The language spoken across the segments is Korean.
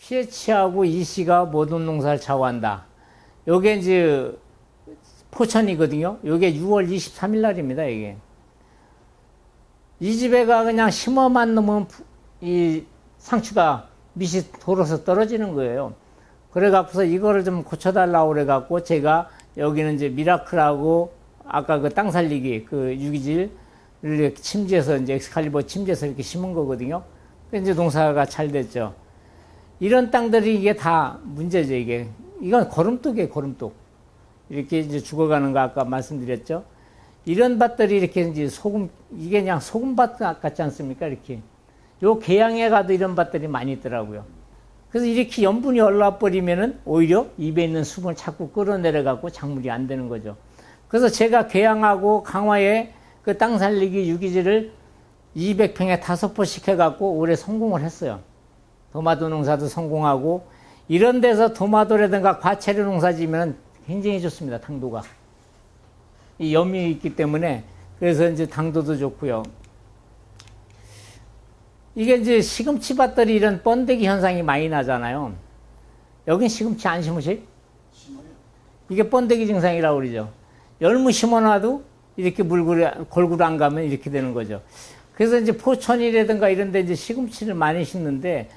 pH하고 EC가 모든 농사를 좌우한다. 요게 이제 포천이거든요. 요게 6월 23일 날입니다, 이게. 이 집에가 그냥 심어만 놓으면 이 상추가 밑이 돌아서 떨어지는 거예요. 그래갖고서 이거를 좀 고쳐달라고 그래갖고 제가 여기는 이제 미라클하고 아까 그 땅 살리기 그 유기질을 이렇게 침지해서 이제 엑스칼리버 침지해서 이렇게 심은 거거든요. 이제 농사가 잘 됐죠. 이런 땅들이 이게 다 문제죠, 이게. 이건 거름뚝이에요, 거름뚝. 이렇게 이제 죽어가는 거 아까 말씀드렸죠. 이런 밭들이 이렇게 이제 이게 그냥 소금밭 같지 않습니까? 이렇게. 요 계양에 가도 이런 밭들이 많이 있더라고요. 그래서 이렇게 염분이 올라와 버리면은 오히려 입에 있는 수분을 자꾸 끌어내려갖고 작물이 안 되는 거죠. 그래서 제가 계양하고 강화에 그 땅 살리기 유기질을 200평에 5포씩 해갖고 올해 성공을 했어요. 도마도 농사도 성공하고 이런 데서 도마도라든가 과채류 농사 지면 굉장히 좋습니다. 당도가. 이 염이 있기 때문에 그래서 이제 당도도 좋고요. 이게 이제 시금치 밭들이 이런 번데기 현상이 많이 나잖아요. 여긴 시금치 안 심으세요? 이게 번데기 증상이라고 그러죠. 열무 심어놔도 이렇게 골고루 안 가면 이렇게 되는 거죠. 그래서 이제 포천이라든가 이런 데 이제 시금치를 많이 심는데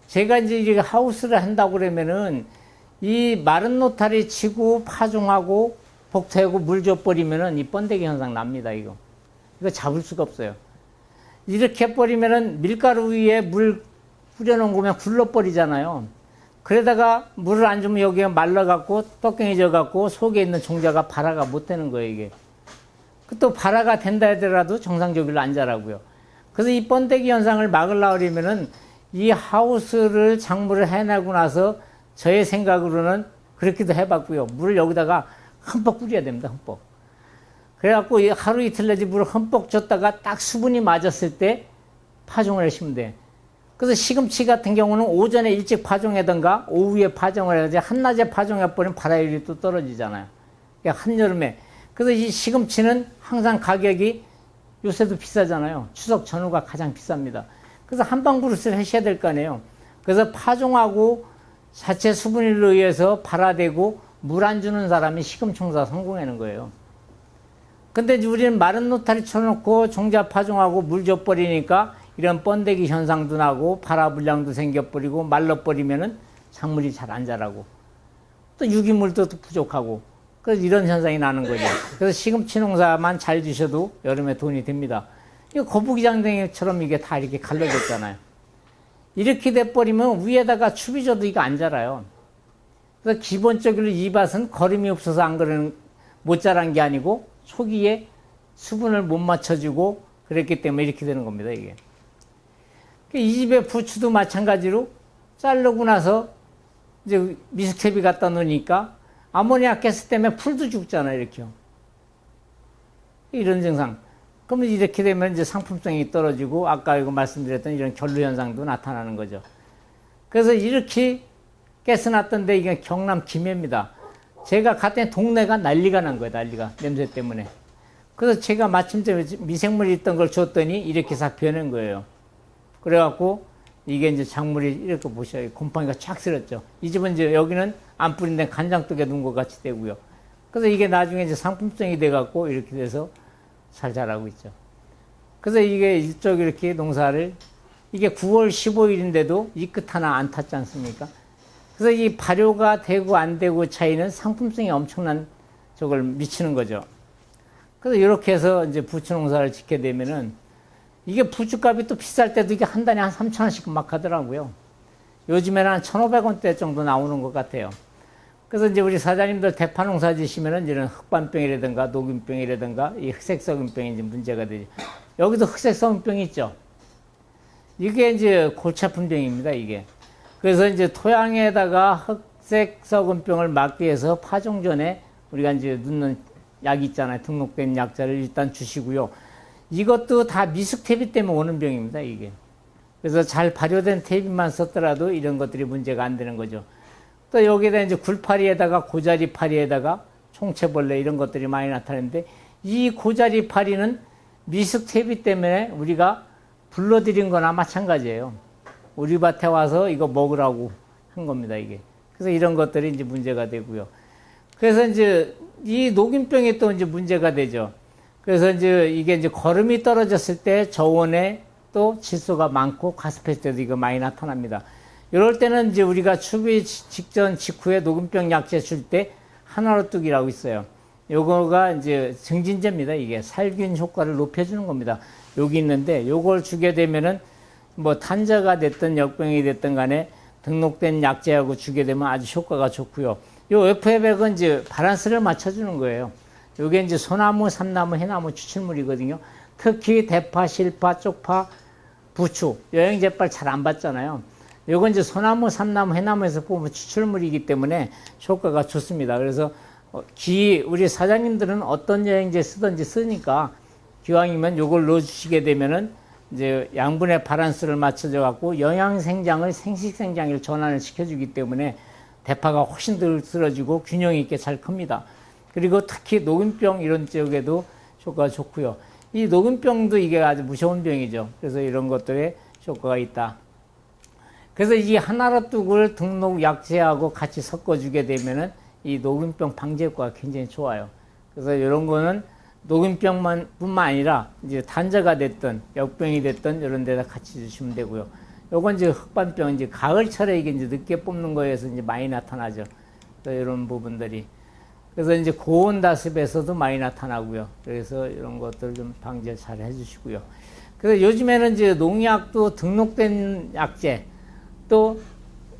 제가 이제 이렇게 하우스를 한다고 그러면은 이 마른 노타리 치고 파종하고 복토하고 물 줘버리면은 이 번데기 현상 납니다, 이거. 이거 잡을 수가 없어요. 이렇게 해버리면은 밀가루 위에 물 뿌려놓은 거면 굴러버리잖아요. 그러다가 물을 안 주면 여기에 말라갖고 떡갱해져갖고 속에 있는 종자가 발화가 못 되는 거예요, 이게. 또 발화가 된다 하더라도 정상적으로 안 자라고요. 그래서 이 번데기 현상을 막으려고 그러면은 이 하우스를 작물을 해내고 나서 저의 생각으로는 그렇게도 해봤고요. 물을 여기다가 흠뻑 뿌려야 됩니다, 흠뻑. 그래갖고 하루 이틀 내지 물을 흠뻑 줬다가 딱 수분이 맞았을 때 파종을 하시면 돼. 그래서 시금치 같은 경우는 오전에 일찍 파종하던가 오후에 파종을 해야지 한낮에 파종해버리면 발화율이 또 떨어지잖아요. 그러니까 한여름에. 그래서 이 시금치는 항상 가격이 요새도 비싸잖아요. 추석 전후가 가장 비쌉니다. 그래서 한방그릇을 하셔야 될 거 아니에요. 그래서 파종하고 자체 수분일로 의해서 발화되고 물 안 주는 사람이 시금총사 성공하는 거예요. 근데 우리는 마른 노타리 쳐놓고 종자 파종하고 물 줘버리니까 이런 번데기 현상도 나고 발화 불량도 생겨버리고 말라버리면은 작물이 잘 안 자라고 또 유기물도 부족하고 그래서 이런 현상이 나는 거죠. 그래서 시금치 농사만 잘 지셔도 여름에 돈이 됩니다. 이거 거북이장땡이처럼 이게 다 이렇게 갈라졌잖아요. 이렇게 돼버리면 위에다가 추비 줘도 이거 안 자라요. 그래서 기본적으로 이 밭은 거름이 없어서 못 자란 게 아니고 초기에 수분을 못 맞춰주고 그랬기 때문에 이렇게 되는 겁니다, 이게. 이 집의 부추도 마찬가지로 자르고 나서 이제 미스캡이 갖다 놓으니까 아모니아 가스 때문에 풀도 죽잖아요, 이렇게요. 이런 증상. 그러면 이렇게 되면 이제 상품성이 떨어지고 아까 이거 말씀드렸던 이런 결루 현상도 나타나는 거죠. 그래서 이렇게 가스 났던데 이게 경남 김해입니다. 제가 갔더니 동네가 난리가 난 거예요, 난리가. 냄새 때문에. 그래서 제가 마침 미생물이 있던 걸 줬더니 이렇게 싹 변한 거예요. 그래갖고 이게 이제 작물이 이렇게 보셔요. 곰팡이가 쫙 쓸었죠. 이 집은 이제 여기는 안 뿌린 데 간장독에 넣은 것 같이 되고요. 그래서 이게 나중에 이제 상품성이 돼갖고 이렇게 돼서 잘 자라고 있죠. 그래서 이게 이쪽 이렇게 농사를 이게 9월 15일인데도 이 끝 하나 안 탔지 않습니까? 그래서 이 발효가 되고 안 되고 차이는 상품성이 엄청난 저걸 미치는 거죠. 그래서 이렇게 해서 이제 부추 농사를 짓게 되면은 이게 부추값이 또 비쌀 때도 이게 한 단에 한 3,000원씩 막 하더라고요. 요즘에는 한 1,500원대 정도 나오는 것 같아요. 그래서 이제 우리 사장님들 대파 농사 지시면은 이런 흑반병이라든가 녹균병이라든가 이 흑색썩은병이 이제 문제가 되죠. 여기도 흑색썩은병이 있죠. 이게 이제 골치 아픈 병입니다, 이게. 그래서 이제 토양에다가 흑색썩은병을 막기 위해서 파종 전에 우리가 이제 넣는 약이 있잖아요. 등록된 약자를 일단 주시고요. 이것도 다 미숙태비 때문에 오는 병입니다, 이게. 그래서 잘 발효된 태비만 썼더라도 이런 것들이 문제가 안 되는 거죠. 또 여기에다 이제 굴파리에다가 고자리파리에다가 총채벌레 이런 것들이 많이 나타나는데 이 고자리파리는 미숙태비 때문에 우리가 불러들인 거나 마찬가지예요. 우리 밭에 와서 이거 먹으라고 한 겁니다, 이게. 그래서 이런 것들이 이제 문제가 되고요. 그래서 이제 이 녹균병이 또 이제 문제가 되죠. 그래서 이제 이게 이제 거름이 떨어졌을 때 저온에 또 질소가 많고 가습했을 때도 이거 많이 나타납니다. 이럴 때는 이제 우리가 추비 직전 직후에 녹균병 약제 줄 때 하나로뚝이라고 있어요. 요거가 이제 증진제입니다. 이게 살균 효과를 높여주는 겁니다. 여기 있는데 요걸 주게 되면은 뭐 탄저가 됐든 역병이 됐든 간에 등록된 약제하고 주게 되면 아주 효과가 좋고요. 요 FF액은 이제 바란스를 맞춰주는 거예요. 요게 이제 소나무, 삼나무, 해나무 추출물이거든요. 특히 대파, 실파, 쪽파, 부추, 여행제빨 잘 안 받잖아요. 요건 이제 소나무, 삼나무, 해나무에서 뽑은 추출물이기 때문에 효과가 좋습니다. 그래서 우리 사장님들은 어떤 여행제 쓰든지 쓰니까 기왕이면 요걸 넣어주시게 되면은 이제 양분의 바란스를 맞춰져 갖고 영양생장을 생식생장을 전환을 시켜주기 때문에 대파가 훨씬 덜 쓰러지고 균형 있게 잘 큽니다. 그리고 특히 녹균병 이런 쪽에도 효과가 좋고요. 이 녹균병도 이게 아주 무서운 병이죠. 그래서 이런 것들에 효과가 있다. 그래서 이 하나로뚝을 등록 약제하고 같이 섞어주게 되면은 이 녹균병 방제 효과가 굉장히 좋아요. 그래서 이런 거는 녹균병뿐만 아니라 이제 단저가 됐든 역병이 됐든 이런 데다 같이 주시면 되고요. 요건 이제 흑반병, 이제 가을철에 이게 이제 늦게 뽑는 거에서 이제 많이 나타나죠. 이런 부분들이. 그래서 이제 고온 다습에서도 많이 나타나고요. 그래서 이런 것들 좀 방제 잘 해주시고요. 그래서 요즘에는 이제 농약도 등록된 약제 또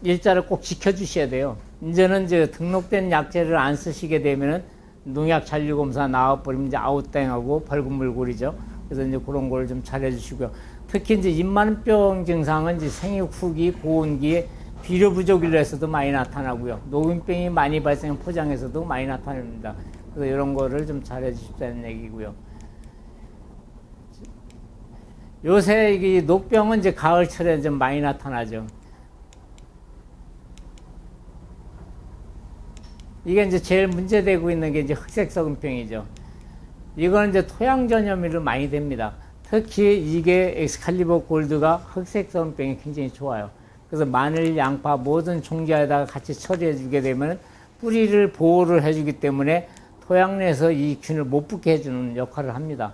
일자를 꼭 지켜주셔야 돼요. 이제는 이제 등록된 약제를 안 쓰시게 되면은 농약 잔류검사 나와버리면 이제 아웃땡하고 벌금물고리죠. 그래서 이제 그런 걸 좀 잘 해주시고요. 특히 이제 입만병 증상은 이제 생육 후기, 고온기에 비료 부족으로 해서도 많이 나타나고요. 녹균병이 많이 발생한 포장에서도 많이 나타납니다. 그래서 이런 거를 좀 잘 해주십사는 얘기고요. 요새 이 녹병은 이제 가을철에 좀 많이 나타나죠. 이게 이제 제일 문제되고 있는 게 이제 흑색석은병이죠. 이거는 이제 토양 전염으로 많이 됩니다. 특히 이게 엑스칼리버 골드가 흑색석은병이 굉장히 좋아요. 그래서 마늘, 양파 모든 종자에다가 같이 처리해 주게 되면 뿌리를 보호를 해주기 때문에 토양 내에서 이 균을 못 붙게 해주는 역할을 합니다.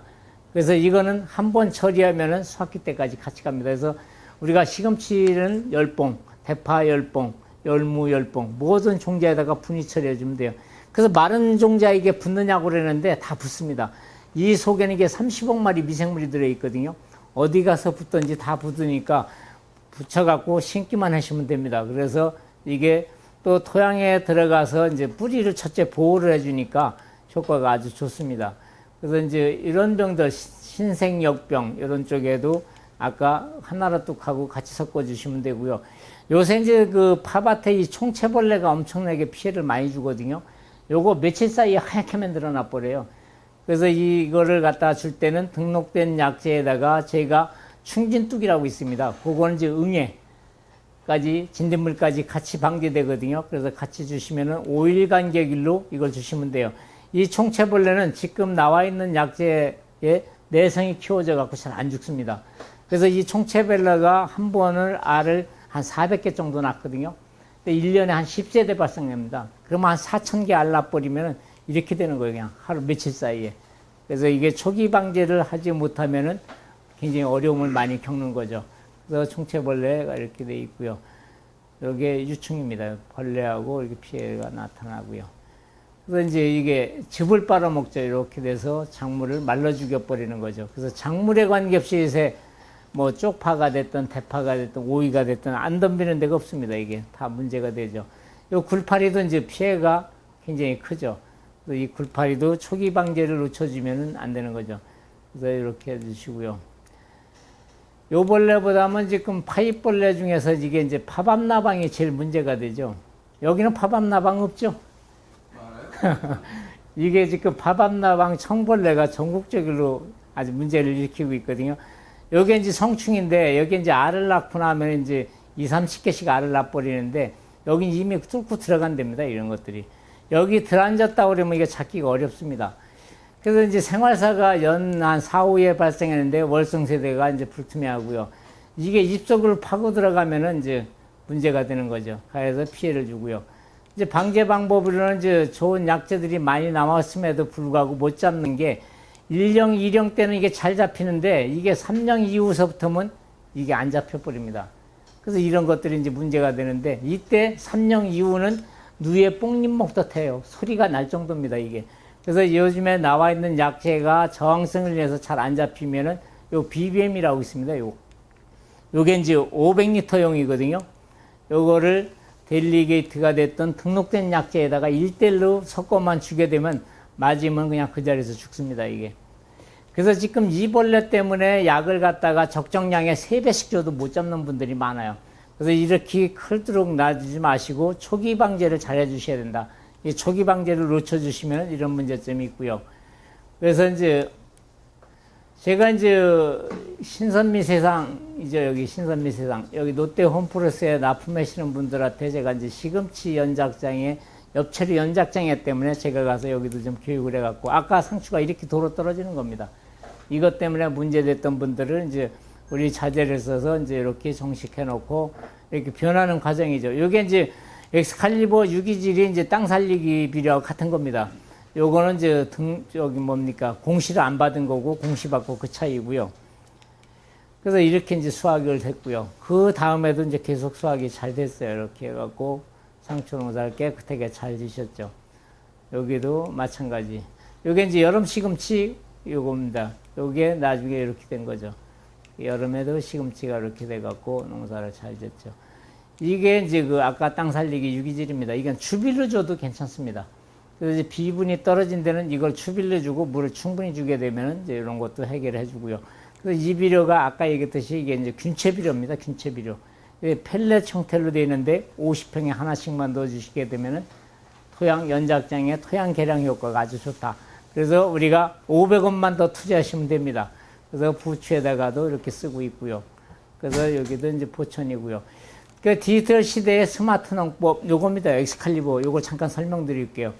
그래서 이거는 한번 처리하면은 수확기 때까지 같이 갑니다. 그래서 우리가 시금치는 10봉, 대파 10봉, 열무 10봉 모든 종자에다가 분위 처리해 주면 돼요. 그래서 마른 종자에게 붙느냐고 그러는데 다 붙습니다. 이 속에는 이게 30억 마리 미생물이 들어있거든요. 어디 가서 붙든지 다 붙으니까 붙여갖고 심기만 하시면 됩니다. 그래서 이게 또 토양에 들어가서 이제 뿌리를 첫째 보호를 해주니까 효과가 아주 좋습니다. 그래서 이제 이런 병들, 신생역병, 이런 쪽에도 아까 하나로뚝하고 같이 섞어주시면 되고요. 요새 이제 그 팥밭에 이 총채벌레가 엄청나게 피해를 많이 주거든요. 요거 며칠 사이에 하얗게 만들어놔 버려요. 그래서 이거를 갖다 줄 때는 등록된 약제에다가 제가 충진뚝이라고 있습니다. 그거는 이제 응애까지, 진딧물까지 같이 방제되거든요. 그래서 같이 주시면은 5일 간격일로 이걸 주시면 돼요. 이 총채벌레는 지금 나와 있는 약제에 내성이 키워져 갖고 잘 안 죽습니다. 그래서 이 총채벌레가 한 번을 알을 한 400개 정도 낳거든요. 근데 1년에 한 10세대 발생됩니다. 그러면 한 4,000개 알 낳아버리면 이렇게 되는 거예요. 그냥 하루 며칠 사이에. 그래서 이게 초기 방제를 하지 못하면은 굉장히 어려움을 많이 겪는 거죠. 그래서 총채벌레가 이렇게 돼 있고요. 여기에 유충입니다. 벌레하고 이렇게 피해가 나타나고요. 그래서 이제 이게 즙을 빨아먹죠. 이렇게 돼서 작물을 말라 죽여버리는 거죠. 그래서 작물에 관계없이 요새 뭐 쪽파가 됐든 대파가 됐든 오이가 됐든 안 덤비는 데가 없습니다. 이게 다 문제가 되죠. 요 굴파리도 이제 피해가 굉장히 크죠. 이 굴파리도 초기 방제를 놓쳐주면 안 되는 거죠. 그래서 이렇게 해주시고요. 요 벌레보다는 지금 파잎벌레 중에서 이게 이제 파밤나방이 제일 문제가 되죠. 여기는 파밤나방 없죠? 이게 지금 파밤나방 청벌레가 전국적으로 아주 문제를 일으키고 있거든요. 여기 이제 성충인데, 여기 이제 알을 낳고 나면 이제 20, 30개씩 알을 낳아버리는데, 여기 이미 뚫고 들어간답니다. 이런 것들이. 여기 들어앉았다 그러면 이게 찾기가 어렵습니다. 그래서 이제 생활사가 연 한 4, 5회 발생했는데 월성세대가 이제 불투명하고요. 이게 입속으로 파고 들어가면은 이제 문제가 되는 거죠. 그래서 피해를 주고요. 이제 방제 방법으로는 이제 좋은 약재들이 많이 남았음에도 불구하고 못 잡는 게 1령, 2령 때는 이게 잘 잡히는데 이게 3령 이후서부터는 이게 안 잡혀버립니다. 그래서 이런 것들이 이제 문제가 되는데 이때 3령 이후는 누에 뽕잎목도 태요. 소리가 날 정도입니다, 이게. 그래서 요즘에 나와 있는 약재가 저항성을 위해서 잘 안 잡히면은 요 BBM이라고 있습니다, 요게 이제 500리터용이거든요. 요거를 델리게이트가 됐던 등록된 약재에다가 1대1로 섞어만 주게 되면 맞으면 그냥 그 자리에서 죽습니다, 이게. 그래서 지금 이 벌레 때문에 약을 갖다가 적정량의 3배씩 줘도 못 잡는 분들이 많아요. 그래서 이렇게 클도록 놔주지 마시고 초기 방제를 잘 해주셔야 된다. 이 초기 방제를 놓쳐주시면 이런 문제점이 있고요. 그래서 이제 제가 이제 신선미 세상, 이제 여기 신선미 세상, 여기 롯데 홈플러스에 납품하시는 분들한테 제가 이제 시금치 연작장에 엽채류 연작장애 때문에 제가 가서 여기도 좀 교육을 해갖고 아까 상추가 이렇게 도로 떨어지는 겁니다. 이것 때문에 문제됐던 분들은 이제 우리 자재를 써서 이제 이렇게 정식해 놓고 이렇게 변하는 과정이죠. 이게 이제 엑스칼리버 유기질이 이제 땅 살리기 비료와 같은 겁니다. 요거는 이제 저기 뭡니까 공시를 안 받은 거고 공시 받고 그 차이고요. 그래서 이렇게 이제 수확을 됐고요. 그 다음에도 이제 계속 수확이 잘 됐어요. 이렇게 해갖고 상추 농사를 깨끗하게 잘 지셨죠. 여기도 마찬가지. 요게 이제 여름 시금치 요겁니다. 요게 나중에 이렇게 된 거죠. 여름에도 시금치가 이렇게 돼갖고 농사를 잘 졌죠. 이게 이제 그 아까 땅 살리기 유기질입니다. 이건 추빌로 줘도 괜찮습니다. 그래서 이제 비분이 떨어진 데는 이걸 추빌로 주고 물을 충분히 주게 되면 이제 이런 것도 해결해 주고요. 그래서 이 비료가 아까 얘기했듯이 이게 이제 균체 비료입니다. 균체 비료. 펠렛 형태로 되어 있는데 50평에 하나씩만 넣어주시게 되면은 토양 연작장에 토양 개량 효과가 아주 좋다. 그래서 우리가 500원만 더 투자하시면 됩니다. 그래서 부추에다가도 이렇게 쓰고 있고요. 그래서 여기도 이제 포천이고요. 그 디지털 시대의 스마트 농법 요겁니다. 엑스칼리버 요걸 잠깐 설명드릴게요.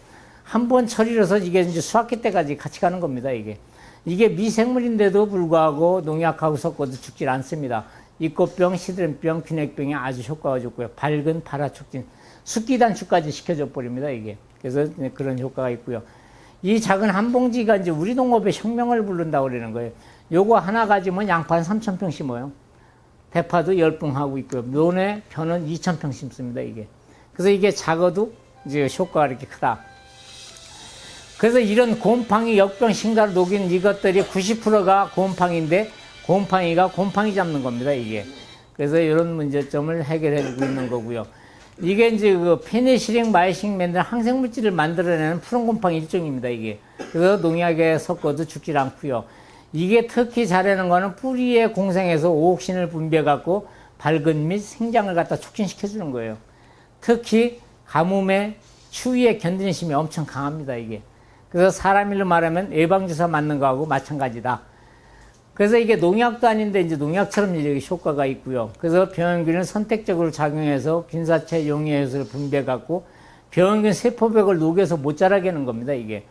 한 번 처리해서 이게 이제 수확기 때까지 같이 가는 겁니다. 이게 미생물인데도 불구하고 농약하고 섞어도 죽질 않습니다. 이꽃병, 시드름병, 균핵병이 아주 효과가 좋고요. 밝은 발화촉진, 습기 단축까지 시켜줘 버립니다. 이게. 그래서 그런 효과가 있고요. 이 작은 한 봉지가 이제 우리 농업의 혁명을 부른다고 그러는 거예요. 요거 하나 가지면 양파 한 3,000평 심어요. 대파도 10봉 하고 있고요. 묘내, 편은 2,000평 심습니다. 이게. 그래서 이게 작아도 이제 효과가 이렇게 크다. 그래서 이런 곰팡이, 역병, 신가를 녹인 이것들이 90%가 곰팡이인데 곰팡이가 곰팡이 잡는 겁니다, 이게. 그래서 이런 문제점을 해결해 주고 있는 거고요. 이게 이제 그 페니실링, 마이싱 맨들 항생물질을 만들어내는 푸른 곰팡이 일종입니다, 이게. 그래서 농약에 섞어도 죽질 않고요. 이게 특히 잘하는 거는 뿌리에 공생해서 오옥신을 분비해갖고 발근 및 생장을 갖다 촉진시켜 주는 거예요. 특히 가뭄에 추위에 견디는 힘이 엄청 강합니다, 이게. 그래서 사람 일로 말하면 예방주사 맞는 거하고 마찬가지다. 그래서 이게 농약도 아닌데 이제 농약처럼 이렇게 효과가 있고요. 그래서 병원균을 선택적으로 작용해서 균사체 용해효소를 분비해갖고 병원균 세포벽을 녹여서 못 자라게 하는 겁니다, 이게.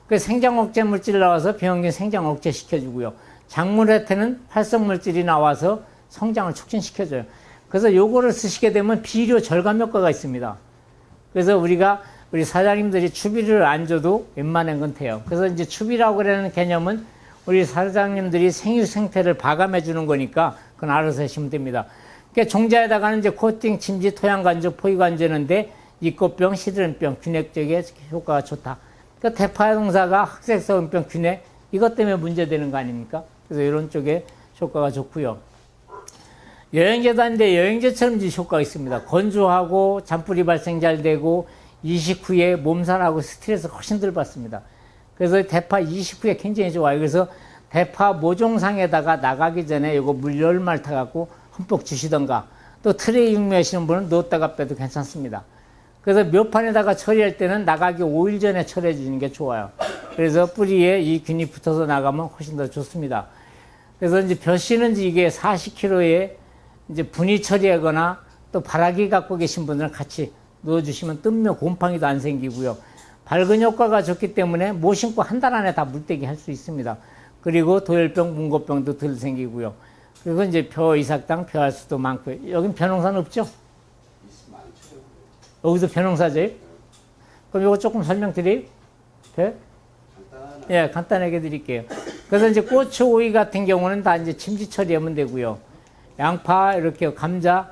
그 생장 억제 물질 나와서 병원균 생장 억제 시켜주고요. 작물한테는 활성 물질이 나와서 성장을 촉진시켜줘요. 그래서 요거를 쓰시게 되면 비료 절감 효과가 있습니다. 그래서 우리 사장님들이 추비를 안 줘도 웬만한 건 돼요. 그래서 이제 추비라고 그러는 개념은 우리 사장님들이 생육 생태를 봐감해 주는 거니까 그건 알아서 하시면 됩니다. 그러니까 종자에다가는 이제 코팅, 침지, 토양 간조, 포유 간조는데 이꽃병, 시드름병, 균핵 쪽에 효과가 좋다. 그러니까 대파 농사가 흑색소음병, 균핵 이것 때문에 문제되는 거 아닙니까? 그래서 이런 쪽에 효과가 좋고요. 여행제도 아닌데 여행제처럼 이제 효과가 있습니다. 건조하고 잔뿌리 발생 잘 되고 이식 후에 몸살하고 스트레스 훨씬 덜 받습니다. 그래서 대파 이식 후에 굉장히 좋아요. 그래서 대파 모종상에다가 나가기 전에 이거 물 열말 타갖고 흠뻑 주시던가 또 트레이 육묘하시는 분은 넣었다가 빼도 괜찮습니다. 그래서 묘판에다가 처리할 때는 나가기 5일 전에 처리해 주는 게 좋아요. 그래서 뿌리에 이 균이 붙어서 나가면 훨씬 더 좋습니다. 그래서 이제 벼씨는 이게 40kg에 이제 분이 처리하거나 또 바라기 갖고 계신 분들은 같이 넣어주시면 뜸묘 곰팡이도 안 생기고요. 밝은 효과가 좋기 때문에 못 심고 한 달 안에 다 물떼기 할 수 있습니다. 그리고 도열병, 문고병도 덜 생기고요. 그리고 이제 벼 이삭당 벼할 수도 많고요. 여긴 벼농사는 없죠? 여기서 벼농사죠? 그럼 이거 조금 설명드려요? 네? 예, 간단하게 드릴게요. 그래서 이제 고추, 오이 같은 경우는 다 이제 침지 처리하면 되고요. 양파, 이렇게 감자.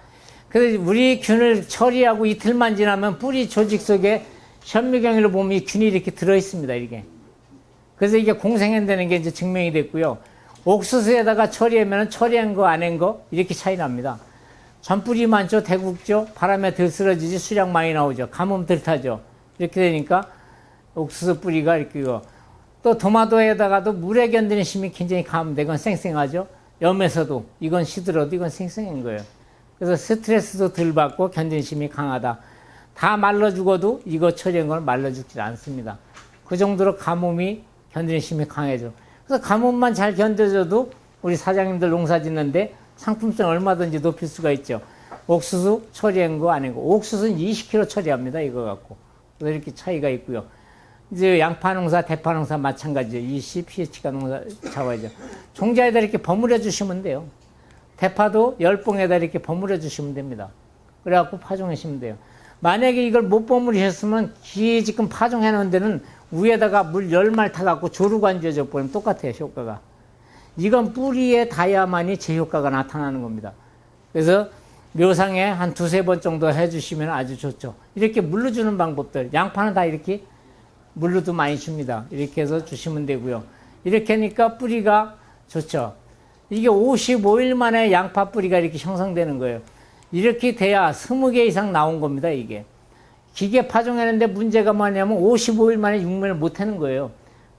그래서 우리 균을 처리하고 이틀만 지나면 뿌리 조직 속에 현미경으로 보면 이 균이 이렇게 들어있습니다, 이게. 그래서 이게 공생한다는 게 이제 증명이 됐고요. 옥수수에다가 처리하면 처리한 거, 안 한 거, 이렇게 차이 납니다. 전뿌리 많죠, 대국죠, 바람에 덜 쓰러지지, 수량 많이 나오죠, 가뭄 덜 타죠. 이렇게 되니까 옥수수 뿌리가 이렇게 이거. 또 토마토에다가도 물에 견디는 힘이 굉장히 강합니다. 이건 쌩쌩하죠. 염에서도 이건 시들어도 이건 쌩쌩한 거예요. 그래서 스트레스도 덜 받고 견디는 힘이 강하다. 다 말라 죽어도 이거 처리한 건 말라 죽지 않습니다. 그 정도로 가뭄이 견디는 힘이 강해져. 그래서 가뭄만 잘 견뎌줘도 우리 사장님들 농사 짓는데 상품성 얼마든지 높일 수가 있죠. 옥수수 처리한 거 아니고, 옥수수는 20kg 처리합니다, 이거 갖고. 그래서 이렇게 차이가 있고요. 이제 양파 농사, 대파 농사 마찬가지죠. 20pH가 농사 잡아야죠. 종자에다 이렇게 버무려 주시면 돼요. 대파도 열봉에다 이렇게 버무려 주시면 됩니다. 그래갖고 파종하시면 돼요. 만약에 이걸 못 버무리셨으면 지금 파종해 놓은 데는 위에다가 물 열말 타갖고 조루가 얹어져 버리면 똑같아요, 효과가. 이건 뿌리에 닿아야만이 제 효과가 나타나는 겁니다. 그래서 묘상에 한 두세 번 정도 해주시면 아주 좋죠. 이렇게 물러주는 방법들. 양파는 다 이렇게 물로도 많이 줍니다. 이렇게 해서 주시면 되고요. 이렇게 하니까 뿌리가 좋죠. 이게 55일 만에 양파 뿌리가 이렇게 형성되는 거예요. 이렇게 돼야 20개 이상 나온 겁니다, 이게. 기계 파종했는데 문제가 뭐냐면 55일 만에 육면을 못 하는 거예요.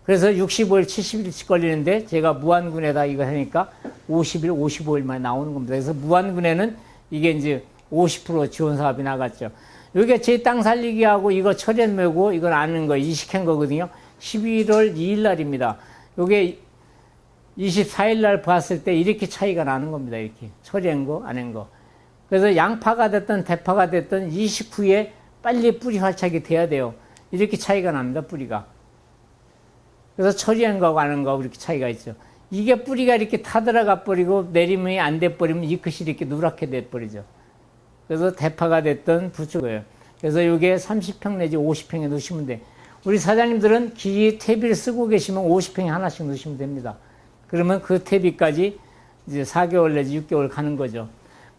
그래서 65일, 70일씩 걸리는데 제가 무안군에다 이거 하니까 50일, 55일 만에 나오는 겁니다. 그래서 무안군에는 이게 이제 50% 지원 사업이 나갔죠. 이게 제 땅 살리기 하고 이거 철연 메고 이걸 아는 거, 이식한 거거든요. 11월 2일 날입니다. 요게 24일 날 봤을 때 이렇게 차이가 나는 겁니다. 이렇게. 처리한 거, 안 한 거. 그래서 양파가 됐든 대파가 됐든 이식 후에 빨리 뿌리 활착이 돼야 돼요. 이렇게 차이가 납니다, 뿌리가. 그래서 처리한 거하고 안 한 거하고 이렇게 차이가 있죠. 이게 뿌리가 이렇게 타들어가 버리고 내림이 안 돼 버리면 이 끝이 이렇게 누렇게 돼 버리죠. 그래서 대파가 됐든 부추예요. 그래서 이게 30평 내지 50평에 넣으시면 돼. 우리 사장님들은 기 퇴비를 쓰고 계시면 50평에 하나씩 넣으시면 됩니다. 그러면 그 퇴비까지 이제 4개월 내지 6개월 가는 거죠.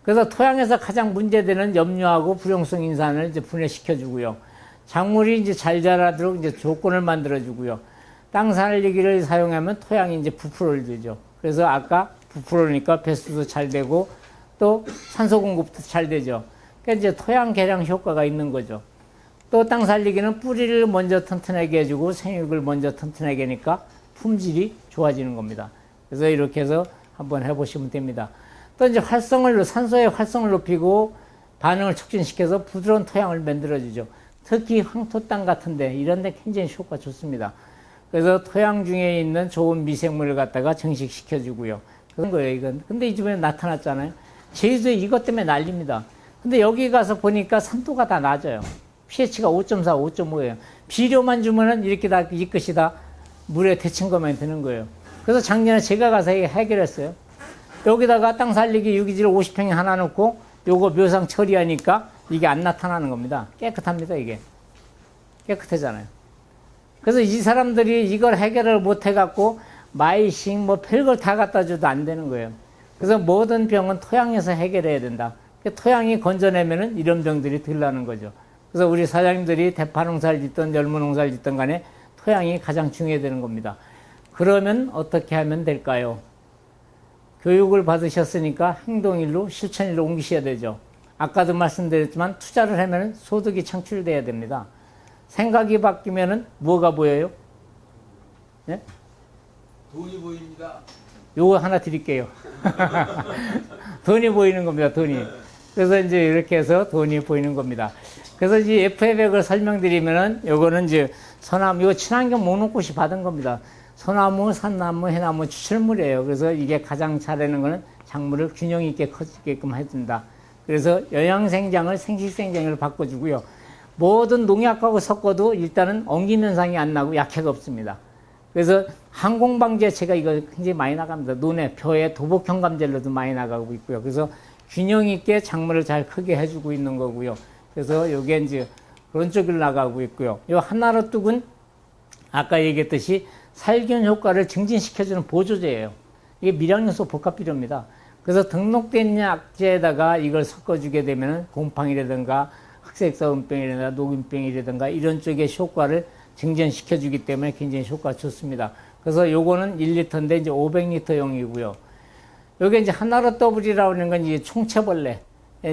그래서 토양에서 가장 문제되는 염류하고 불용성 인산을 이제 분해시켜 주고요. 작물이 이제 잘 자라도록 이제 조건을 만들어 주고요. 땅 살리기를 사용하면 토양이 이제 부풀어를 되죠. 그래서 아까 부풀으니까 배수도 잘 되고 또 산소 공급도 잘 되죠. 그러니까 이제 토양 개량 효과가 있는 거죠. 또 땅 살리기는 뿌리를 먼저 튼튼하게 해주고 생육을 먼저 튼튼하게 하니까 품질이 좋아지는 겁니다. 그래서 이렇게 해서 한번 해보시면 됩니다. 또 이제 산소의 활성을 높이고 반응을 촉진시켜서 부드러운 토양을 만들어주죠. 특히 황토 땅 같은데 이런 데 굉장히 효과가 좋습니다. 그래서 토양 중에 있는 좋은 미생물을 갖다가 증식시켜주고요. 그런 거예요, 이건. 근데 이 집에 나타났잖아요. 제주도에 이것 때문에 난립니다. 근데 여기 가서 보니까 산도가 다 낮아요. pH가 5.4, 5.5예요. 비료만 주면은 이렇게 다, 이 끝이 다 물에 데친 것만 되는 거예요. 그래서 작년에 제가 가서 해결했어요. 여기다가 땅 살리기 유기질 50평에 하나 넣고 요거 묘상 처리하니까 이게 안 나타나는 겁니다. 깨끗합니다, 이게. 깨끗하잖아요. 그래서 이 사람들이 이걸 해결을 못 해갖고 마이싱 뭐 별걸 다 갖다 줘도 안 되는 거예요. 그래서 모든 병은 토양에서 해결해야 된다. 토양이 건져내면은 이런 병들이 덜 나는 거죠. 그래서 우리 사장님들이 대파 농사를 짓든 열무 농사를 짓든 간에 토양이 가장 중요해야 되는 겁니다. 그러면 어떻게 하면 될까요? 교육을 받으셨으니까 행동일로 실천일로 옮기셔야 되죠. 아까도 말씀드렸지만 투자를 하면 소득이 창출돼야 됩니다. 생각이 바뀌면은 뭐가 보여요? 예? 돈이 보입니다. 요거 하나 드릴게요. 돈이 보이는 겁니다, 돈이. 그래서 이제 이렇게 해서 돈이 보이는 겁니다. 그래서 이제 FA100을 설명드리면은 요거는 이제 소나무, 이거 친환경 목록꽃이 받은 겁니다. 소나무, 산나무, 해나무 추출물이에요. 그래서 이게 가장 잘하는 거는 작물을 균형 있게 커지게끔 해준다. 그래서 영양생장을 생식생장으로 바꿔주고요. 모든 농약하고 섞어도 일단은 엉김 현상이 안 나고 약해가 없습니다. 그래서 항공방제체가 이거 굉장히 많이 나갑니다. 논에, 벼에 도복형 감젤로도 많이 나가고 있고요. 그래서 균형 있게 작물을 잘 크게 해주고 있는 거고요. 그래서 요게 이제 그런 쪽으로 나가고 있고요. 요 하나로뚝은 아까 얘기했듯이 살균 효과를 증진시켜주는 보조제예요. 이게 밀양요소 복합비료입니다. 그래서 등록된 약재에다가 이걸 섞어주게 되면 곰팡이라든가 흑색사원병이라든가 녹균병이라든가 이런 쪽의 효과를 증진시켜주기 때문에 굉장히 효과가 좋습니다. 그래서 요거는 1리터인데 이제 500리터용이고요. 요게 이제 하나로 더블이라고 하는 건 이제 총체벌레에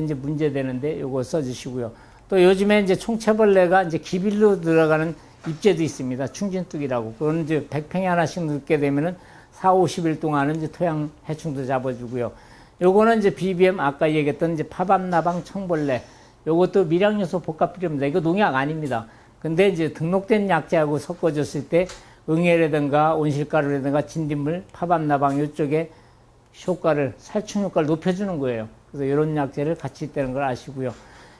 이제 문제되는데 요거 써주시고요. 또 요즘에 이제 총체벌레가 이제 기빌로 들어가는 입제도 있습니다. 충진뚝이라고. 그건 이제 100평에 하나씩 넣게 되면은 4, 50일 동안은 이제 토양 해충도 잡아주고요. 요거는 이제 BBM 아까 얘기했던 이제 파밤나방 청벌레. 요것도 밀양요소 복합비료입니다. 이거 농약 아닙니다. 근데 이제 등록된 약재하고 섞어줬을 때 응애라든가 온실가루라든가 진딧물, 파밤나방 요쪽에 효과를, 살충 효과를 높여주는 거예요. 그래서 이런 약재를 같이 있다는 걸 아시고요.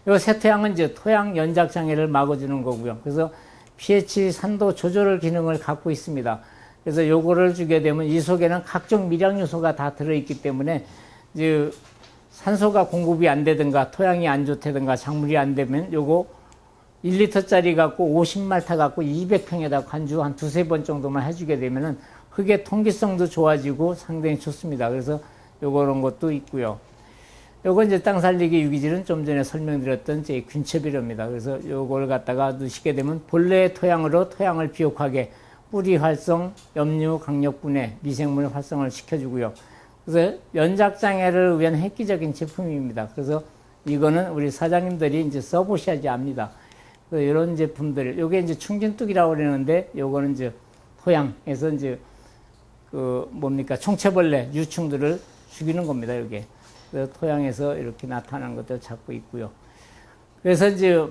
요 세토양은 이제 토양 연작 장애를 막아주는 거고요. 그래서 pH 산도 조절 기능을 갖고 있습니다. 그래서 요거를 주게 되면 이 속에는 각종 밀양 요소가 다 들어있기 때문에 이제 산소가 공급이 안 되든가 토양이 안 좋다든가 작물이 안 되면 요거 1리터짜리 갖고 50말타 갖고 200평에다 관주 한 두세 번 정도만 해주게 되면은 흙의 통기성도 좋아지고 상당히 좋습니다. 그래서 요런 것도 있고요. 요거 이제 땅 살리기 유기질은 좀 전에 설명드렸던 제 균체비료입니다. 그래서 요걸 갖다가 넣으시게 되면 본래의 토양으로 토양을 비옥하게 뿌리 활성, 염류, 강력분해, 미생물 활성을 시켜주고요. 그래서 연작장애를 위한 획기적인 제품입니다. 그래서 이거는 우리 사장님들이 이제 써보셔야지 압니다. 그래서 이런 제품들, 요게 이제 충진뚝이라고 그러는데 요거는 이제 토양에서 이제 그 뭡니까 총체벌레 유충들을 죽이는 겁니다. 이게. 그래서 토양에서 이렇게 나타나는 것들 찾고 있고요. 그래서 이제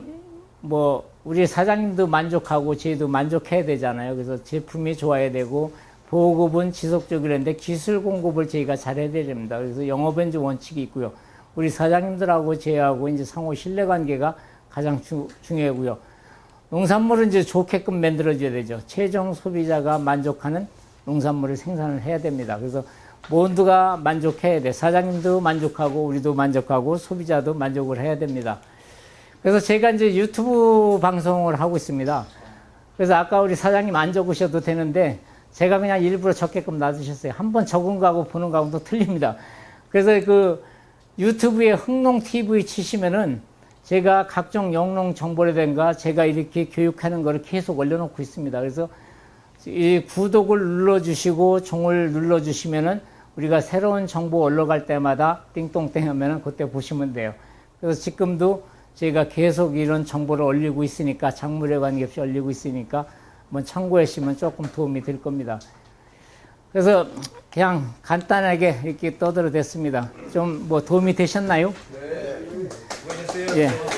뭐 우리 사장님도 만족하고 저희도 만족해야 되잖아요. 그래서 제품이 좋아야 되고 보급은 지속적으로 했는데 기술 공급을 저희가 잘해야 됩니다. 그래서 영업엔즈 원칙이 있고요. 우리 사장님들하고 저희하고 이제 상호 신뢰관계가 가장 중요하고요. 농산물은 이제 좋게끔 만들어줘야 되죠. 최종 소비자가 만족하는 농산물을 생산을 해야 됩니다. 그래서 모두가 만족해야 돼. 사장님도 만족하고 우리도 만족하고 소비자도 만족을 해야 됩니다. 그래서 제가 이제 유튜브 방송을 하고 있습니다. 그래서 아까 우리 사장님 안 적으셔도 되는데 제가 그냥 일부러 적게끔 놔두셨어요. 한번 적은 거하고 보는 거하고 또 틀립니다. 그래서 그 유튜브에 흥농TV 치시면은 제가 각종 영농 정보라든가 제가 이렇게 교육하는 거를 계속 올려놓고 있습니다. 그래서 이 구독을 눌러주시고 종을 눌러주시면은 우리가 새로운 정보 올라갈 때마다 띵동땡 하면은 그때 보시면 돼요. 그래서 지금도 저희가 계속 이런 정보를 올리고 있으니까 작물에 관계없이 올리고 있으니까 한번 참고하시면 조금 도움이 될 겁니다. 그래서 그냥 간단하게 이렇게 떠들어 댔습니다. 좀 뭐 도움이 되셨나요? 네. 수고하셨어요. 예.